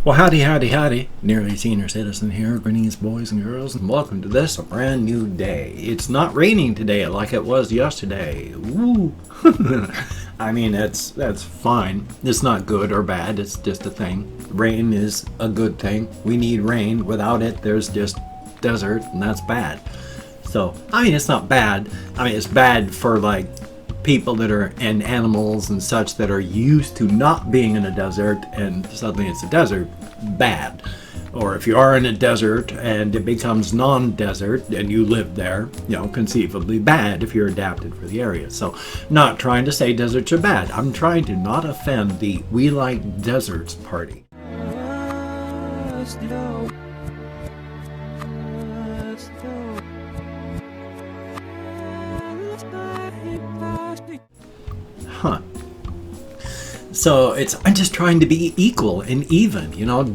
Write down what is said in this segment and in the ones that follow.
Well, howdy, howdy, howdy. Nearly Senior Citizen here. Greetings, boys and girls, and welcome to this, a brand new day. It's not raining today like it was yesterday. Woo! I mean, that's fine. It's not good or bad. It's just a thing. Rain is a good thing. We need rain. Without it, there's just desert, and that's bad. So, I mean, it's not bad. I mean, it's bad for, like, people that are, and animals and such that are used to not being in a desert, and suddenly it's a desert. Bad. Or if you are in a desert and it becomes non-desert and you live there, conceivably bad if you're adapted for the area. So, not trying to say deserts are bad. I'm trying to not offend the We Like Deserts party. Huh. So I'm just trying to be equal and even.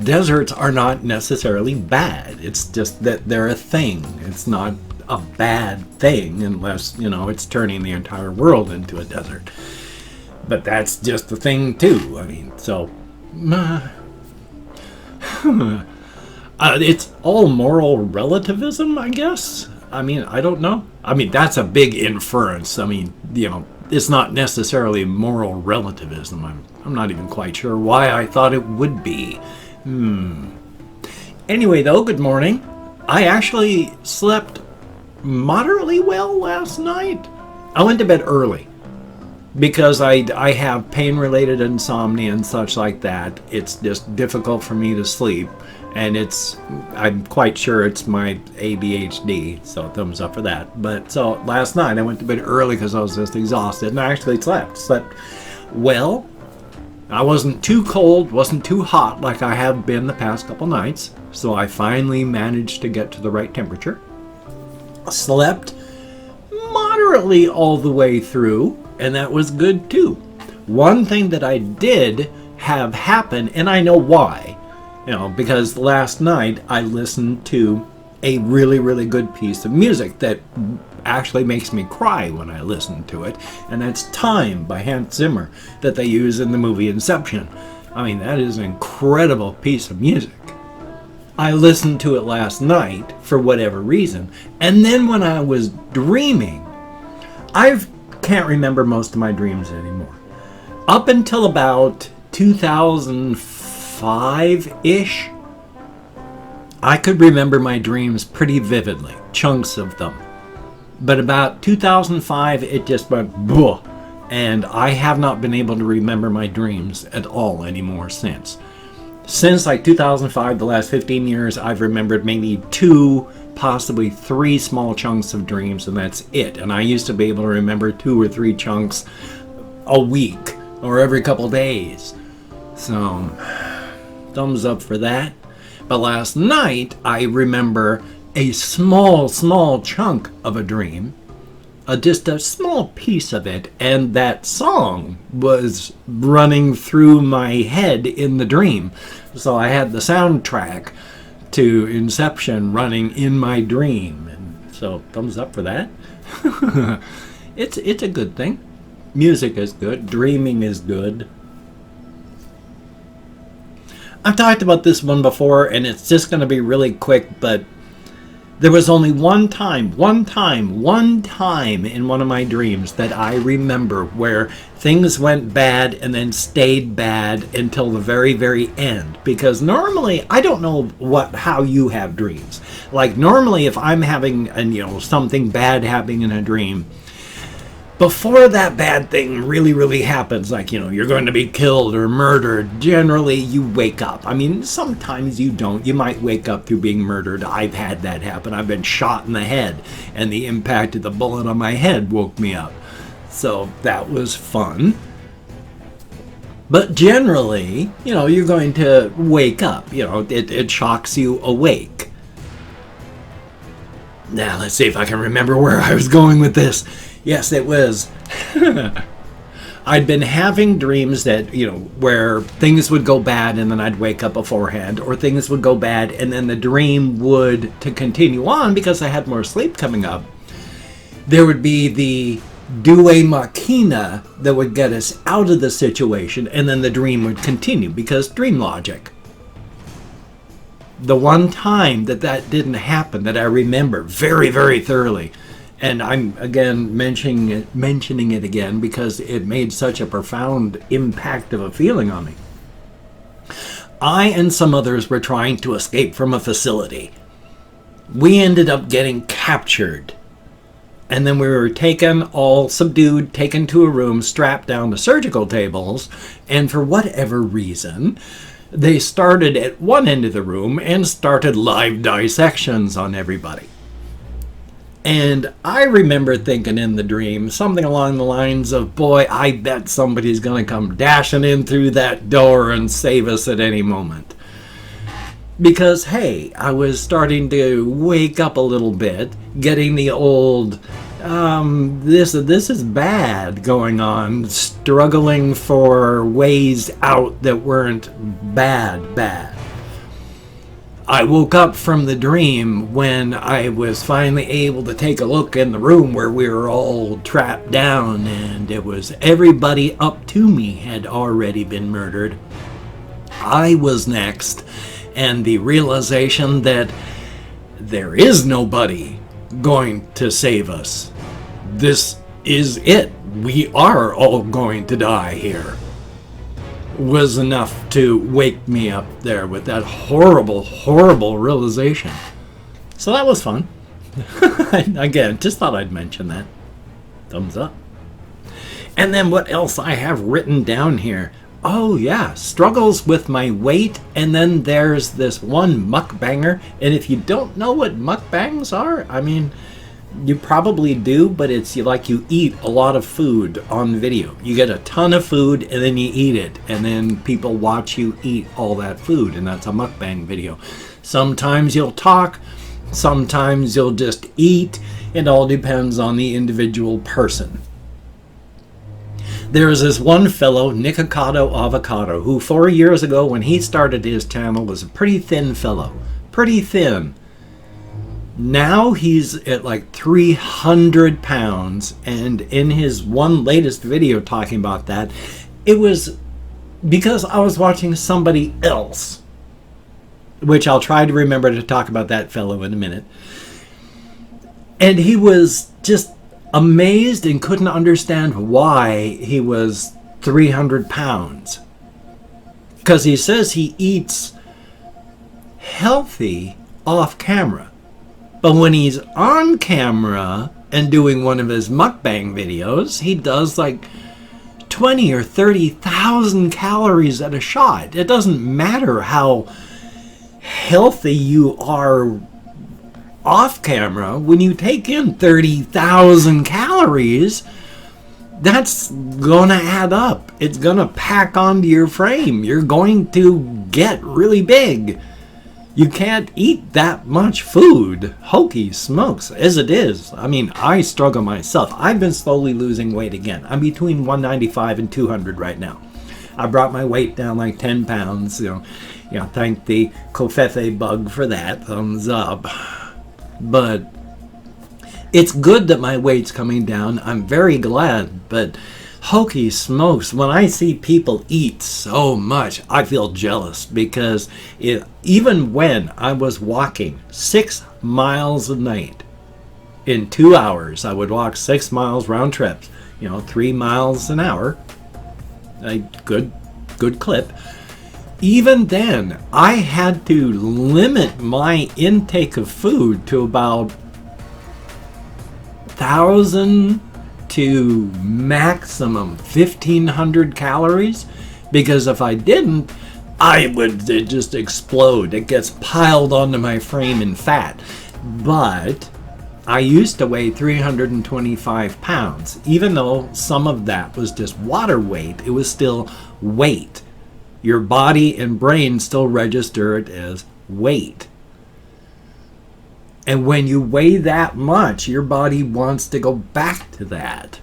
Deserts are not necessarily bad. It's just that they're a thing. It's not a bad thing unless, it's turning the entire world into a desert. But that's just a thing too. I mean, so it's all moral relativism, I guess. I mean, I don't know. I mean, that's a big inference. I mean, it's not necessarily moral relativism. I'm not even quite sure why I thought it would be. Anyway, though, good morning. I actually slept moderately well last night. I went to bed early because I have pain-related insomnia and such like that. It's just difficult for me to sleep. And I'm quite sure it's my ADHD, so thumbs up for that. But so last night I went to bed early because I was just exhausted, and I actually slept well. I wasn't too cold, wasn't too hot like I have been the past couple nights, so I finally managed to get to the right temperature. Slept moderately all the way through, and that was good too. One thing that I did have happen, and I know why. Because last night I listened to a really, really good piece of music that actually makes me cry when I listen to it, and that's Time by Hans Zimmer that they use in the movie Inception. I mean, that is an incredible piece of music. I listened to it last night for whatever reason, and then when I was dreaming, I can't remember most of my dreams anymore. Up until about 2005-ish, I could remember my dreams pretty vividly, chunks of them. But about 2005, it just went blah, and I have not been able to remember my dreams at all anymore since. Since like 2005, the last 15 years, I've remembered maybe 2, possibly 3 small chunks of dreams, and that's it. And I used to be able to remember 2 or 3 chunks a week or every couple days. So, thumbs up for that. But last night, I remember a small chunk of a dream, just a small piece of it, and that song was running through my head in the dream. So I had the soundtrack to Inception running in my dream, and so thumbs up for that. It's a good thing. Music is good. Dreaming is good. I've talked about this one before, and it's just going to be really quick, but there was only one time in one of my dreams that I remember where things went bad and then stayed bad until the very, very end. Because normally, I don't know how you have dreams. Like normally if I'm having something bad happening in a dream, before that bad thing really, really happens, like, you're going to be killed or murdered, generally you wake up. I mean, sometimes you don't. You might wake up through being murdered. I've had that happen. I've been shot in the head, and the impact of the bullet on my head woke me up. So that was fun. But generally, you're going to wake up. It shocks you awake. Now, let's see if I can remember where I was going with this. Yes, it was. I'd been having dreams that, where things would go bad and then I'd wake up beforehand, or things would go bad and then the dream would, to continue on because I had more sleep coming up, there would be the due machina that would get us out of the situation, and then the dream would continue because dream logic. The one time that didn't happen that I remember very, very thoroughly, and I'm again mentioning it again because it made such a profound impact of a feeling on me. I and some others were trying to escape from a facility. We ended up getting captured. And then we were taken, all subdued, taken to a room, strapped down to surgical tables. And for whatever reason, they started at one end of the room and started live dissections on everybody. And I remember thinking in the dream something along the lines of, boy, I bet somebody's going to come dashing in through that door and save us at any moment. Because, hey, I was starting to wake up a little bit, getting the old, this is bad going on, struggling for ways out that weren't bad. I woke up from the dream when I was finally able to take a look in the room where we were all trapped down, and it was everybody up to me had already been murdered. I was next. And the realization that there is nobody going to save us. This is it. We are all going to die here. Was enough to wake me up there with that horrible, horrible realization. So that was fun. Again, just thought I'd mention that. Thumbs up. And then what else I have written down here? Oh yeah, struggles with my weight, and then there's this one mukbanger, and if you don't know what mukbangs are, I mean, you probably do, but it's like you eat a lot of food on video. You get a ton of food, and then you eat it, and then people watch you eat all that food, and that's a mukbang video. Sometimes you'll talk, sometimes you'll just eat. It all depends on the individual person. There is this one fellow, Nikocado Avocado, who 4 years ago when he started his channel was a pretty thin fellow. Pretty thin. Now he's at like 300 pounds, and in his one latest video talking about that, it was because I was watching somebody else, which I'll try to remember to talk about that fellow in a minute. And he was just amazed and couldn't understand why he was 300 pounds. Because he says he eats healthy off camera. But when he's on camera and doing one of his mukbang videos, he does like 20 or 30,000 calories at a shot. It doesn't matter how healthy you are off camera. When you take in 30,000 calories, that's gonna add up. It's gonna pack onto your frame. You're going to get really big. You can't eat that much food. Hokey smokes, as it is. I mean, I struggle myself. I've been slowly losing weight again. I'm between 195 and 200 right now. I brought my weight down like 10 pounds. Thank the Covfefe bug for that. Thumbs up. But it's good that my weight's coming down. I'm very glad. But hokey smokes, when I see people eat so much, I feel jealous, because even when I was walking 6 miles a night, in 2 hours, I would walk 6 miles round trips, 3 miles an hour, a good clip. Even then, I had to limit my intake of food to about 1,000 to maximum 1,500 calories, because if I didn't, I would just explode. It gets piled onto my frame in fat. But I used to weigh 325 pounds. Even though some of that was just water weight, it was still weight. Your body and brain still register it as weight. And when you weigh that much, your body wants to go back to that.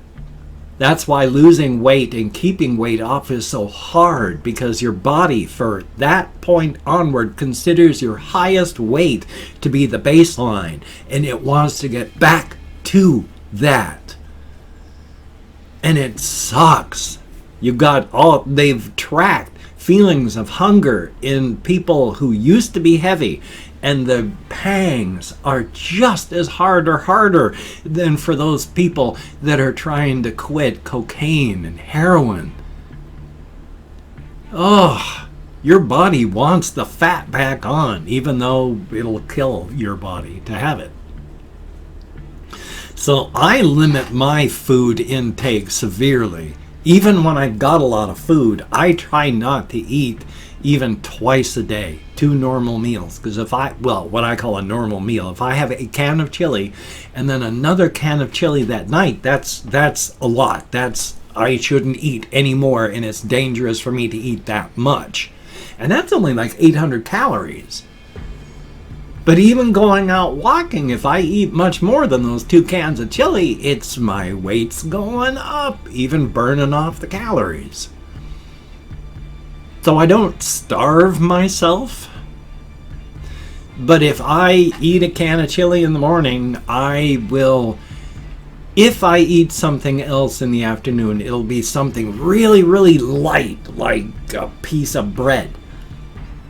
That's why losing weight and keeping weight off is so hard, because your body, for that point onward, considers your highest weight to be the baseline, and it wants to get back to that. And it sucks. They've tracked feelings of hunger in people who used to be heavy, and the pangs are just as hard or harder than for those people that are trying to quit cocaine and heroin. Oh, your body wants the fat back on, even though it'll kill your body to have it. So I limit my food intake severely. Even when I've got a lot of food, I try not to eat even twice a day, 2 normal meals. Because what I call a normal meal, if I have a can of chili and then another can of chili that night, that's a lot. I shouldn't eat any more, and it's dangerous for me to eat that much. And that's only like 800 calories. But even going out walking, if I eat much more than those 2 cans of chili, it's my weight's going up, even burning off the calories. So I don't starve myself. But if I eat a can of chili in the morning, I will, if I eat something else in the afternoon, it'll be something really, really light, like a piece of bread.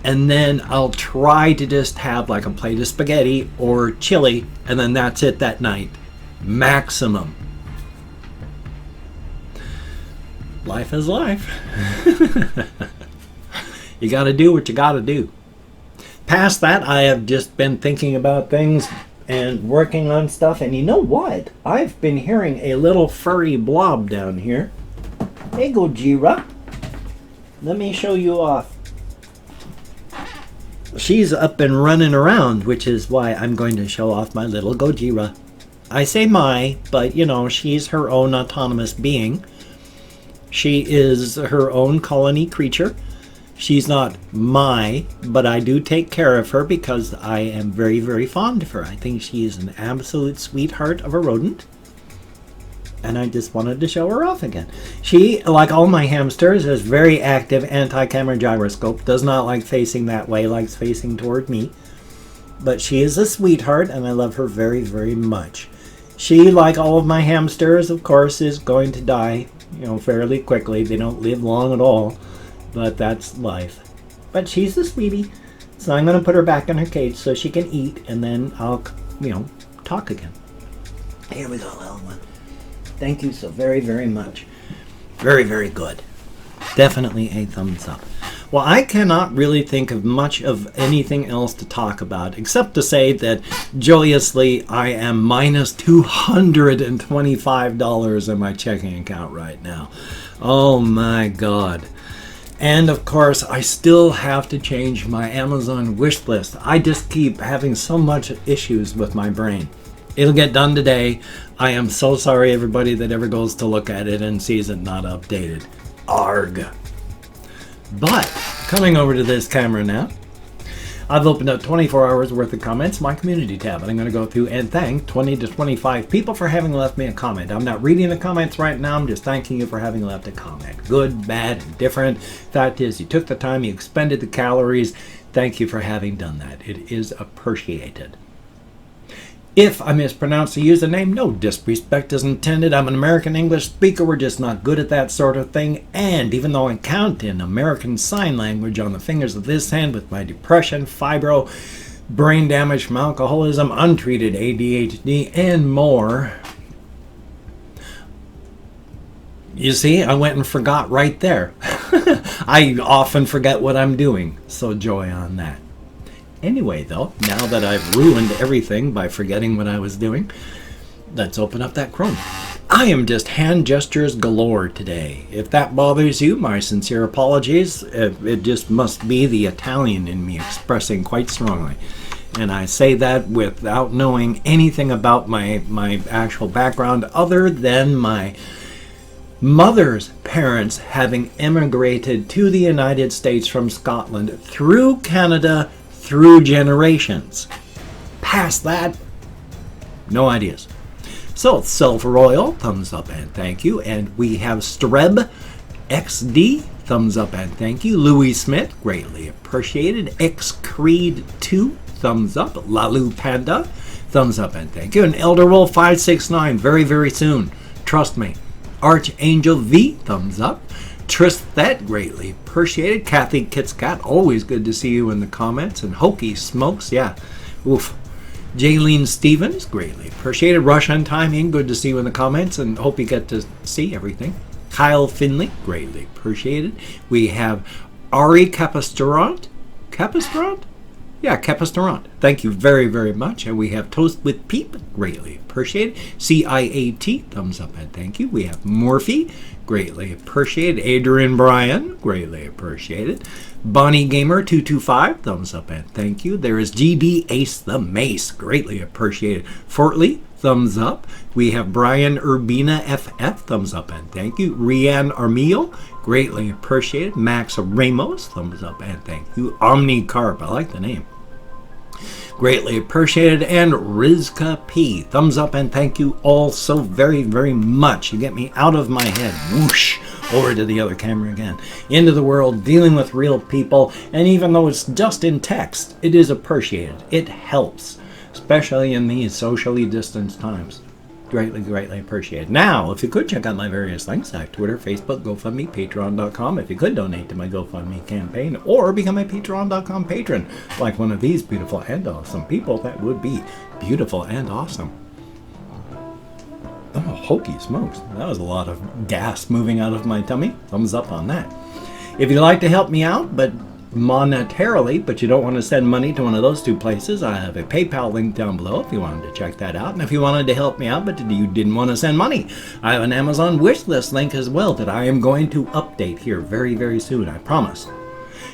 And then I'll try to just have like a plate of spaghetti or chili, and then that's it that night. Maximum. Life is life. You gotta do what you gotta do. Past that, I have just been thinking about things and working on stuff, and you know what? I've been hearing a little furry blob down here. Hey, Gojira. Let me show you off. She's up and running around, which is why I'm going to show off my little Gojira. I say my, but you know, she's her own autonomous being. She is her own colony creature. She's not my, but I do take care of her because I am very, very fond of her. I think she is an absolute sweetheart of a rodent. And I just wanted to show her off again. She, like all my hamsters, has very active anti-camera gyroscope. Does not like facing that way, likes facing toward me. But she is a sweetheart, and I love her very, very much. She, like all of my hamsters, of course, is going to die, fairly quickly. They don't live long at all, but that's life. But she's a sweetie, so I'm going to put her back in her cage so she can eat, and then I'll, talk again. Here we go, little one. Thank you so very, very much. Very, very good. Definitely a thumbs up. Well, I cannot really think of much of anything else to talk about, except to say that joyously I am minus $225 in my checking account right now. Oh my God. And of course, I still have to change my Amazon wish list. I just keep having so much issues with my brain. It'll get done today. I am so sorry, everybody that ever goes to look at it and sees it not updated. Arg. But, coming over to this camera now, I've opened up 24 hours worth of comments, my community tab, and I'm going to go through and thank 20 to 25 people for having left me a comment. I'm not reading the comments right now, I'm just thanking you for having left a comment. Good, bad, and different. Fact is, you took the time, you expended the calories. Thank you for having done that. It is appreciated. If I mispronounce the username, no disrespect is intended. I'm an American English speaker. We're just not good at that sort of thing. And even though I count in American Sign Language on the fingers of this hand with my depression, fibro, brain damage from alcoholism, untreated ADHD, and more, you see, I went and forgot right there. I often forget what I'm doing, so joy on that. Anyway, though, now that I've ruined everything by forgetting what I was doing, let's open up that Chrome. I am just hand gestures galore today. If that bothers you, my sincere apologies. It just must be the Italian in me expressing quite strongly. And I say that without knowing anything about my actual background other than my mother's parents having immigrated to the United States from Scotland through Canada through generations. Past that, no ideas. So, Self Royal, thumbs up and thank you. And we have Streb XD, thumbs up and thank you. Louis Smith, greatly appreciated. X Creed 2, thumbs up. Lalu Panda, thumbs up and thank you. And Elder Roll 569, very, very soon. Trust me. Archangel V, thumbs up. Tristet, greatly appreciated. Kathy Kitscat, always good to see you in the comments. And Hokey Smokes, yeah, oof. Jaylene Stevens, greatly appreciated. Russian Timing, good to see you in the comments, and hope you get to see everything. Kyle Finley, greatly appreciated. We have Ari Capistrant. Capistrant? Yeah, Capistrant. Thank you very, very much. And we have Toast with Peep, greatly appreciated. CIAT, thumbs up and thank you. We have Morphe, greatly appreciated. Adrian Bryan, greatly appreciated. Bonnie Gamer 225, thumbs up and thank you. There is GD Ace the Mace, greatly appreciated. Fortley, thumbs up. We have Brian Urbina FF, thumbs up and thank you. Rianne Armillo, greatly appreciated. Max Ramos, thumbs up and thank you. Omnicarp, I like the name, greatly appreciated. And Rizka P, thumbs up and thank you all so very, very much. You get me out of my head. Whoosh, over to the other camera again. Into the world, dealing with real people. And even though it's just in text, it is appreciated. It helps, especially in these socially distanced times. Greatly, greatly appreciated. Now, if you could check out my various links at Twitter, Facebook, GoFundMe, Patreon.com. If you could donate to my GoFundMe campaign or become a Patreon.com patron, like one of these beautiful and awesome people, that would be beautiful and awesome. Oh, hokey smokes. That was a lot of gas moving out of my tummy. Thumbs up on that. If you'd like to help me out, but monetarily, but you don't want to send money to one of those two places, I have a PayPal link down below if you wanted to check that out. And if you wanted to help me out but you didn't want to send money, I have an Amazon wishlist link as well that I am going to update here very, very soon, I promise.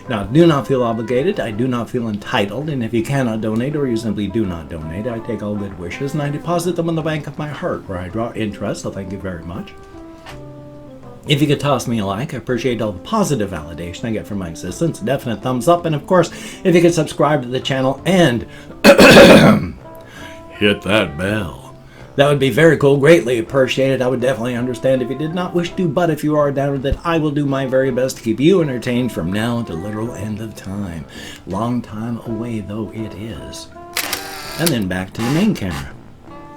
Now, do not feel obligated. I do not feel entitled. And if you cannot donate or you simply do not donate, I take all good wishes and I deposit them in the bank of my heart where I draw interest, so thank you very much. If you could toss me a like, I appreciate all the positive validation I get from my existence. Definite thumbs up. And of course, if you could subscribe to the channel and hit that bell, that would be very cool. Greatly appreciated. I would definitely understand if you did not wish to, but if you are down with it, I will do my very best to keep you entertained from now to literal end of time. Long time away though it is. And then back to the main camera.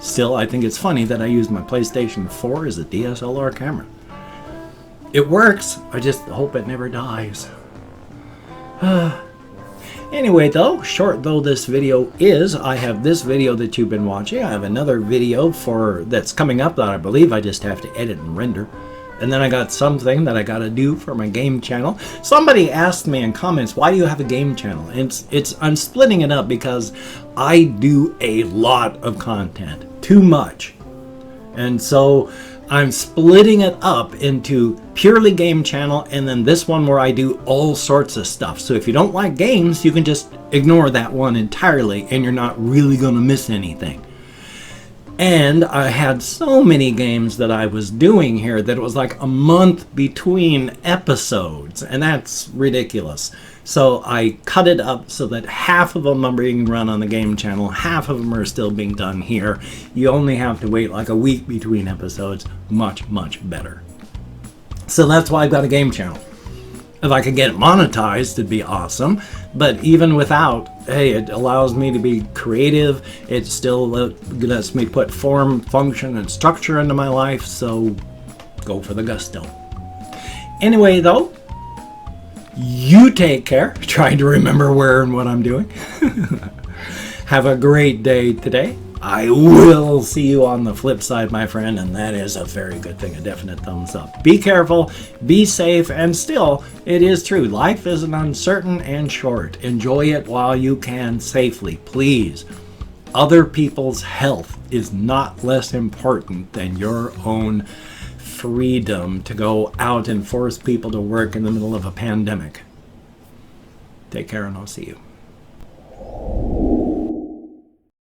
Still, I think it's funny that I use my PlayStation 4 as a DSLR camera. It works. I just hope it never dies. Anyway, though, short though this video is, I have this video that you've been watching. I have another video that's coming up that I believe I just have to edit and render. And then I got something that I got to do for my game channel. Somebody asked me in comments, why do you have a game channel? I'm splitting it up because I do a lot of content. Too much. And so I'm splitting it up into purely game channel and then this one where I do all sorts of stuff. So if you don't like games, you can just ignore that one entirely and you're not really going to miss anything. And I had so many games that I was doing here that it was like a month between episodes, and that's ridiculous. So I cut it up so that half of them are being run on the game channel, half of them are still being done here. You only have to wait like a week between episodes. Much, much better. So that's why I've got a game channel. If I could get it monetized, it'd be awesome. But even without, hey, it allows me to be creative. It still lets me put form, function, and structure into my life. So go for the gusto. Anyway, though, you take care. Trying to remember where and what I'm doing. Have a great day today. I will see you on the flip side, my friend, and that is a very good thing. A definite thumbs up. Be careful, be safe, and still, it is true. Life is uncertain and short. Enjoy it while you can safely, please. Other people's health is not less important than your own freedom to go out and force people to work in the middle of a pandemic. Take care, and I'll see you.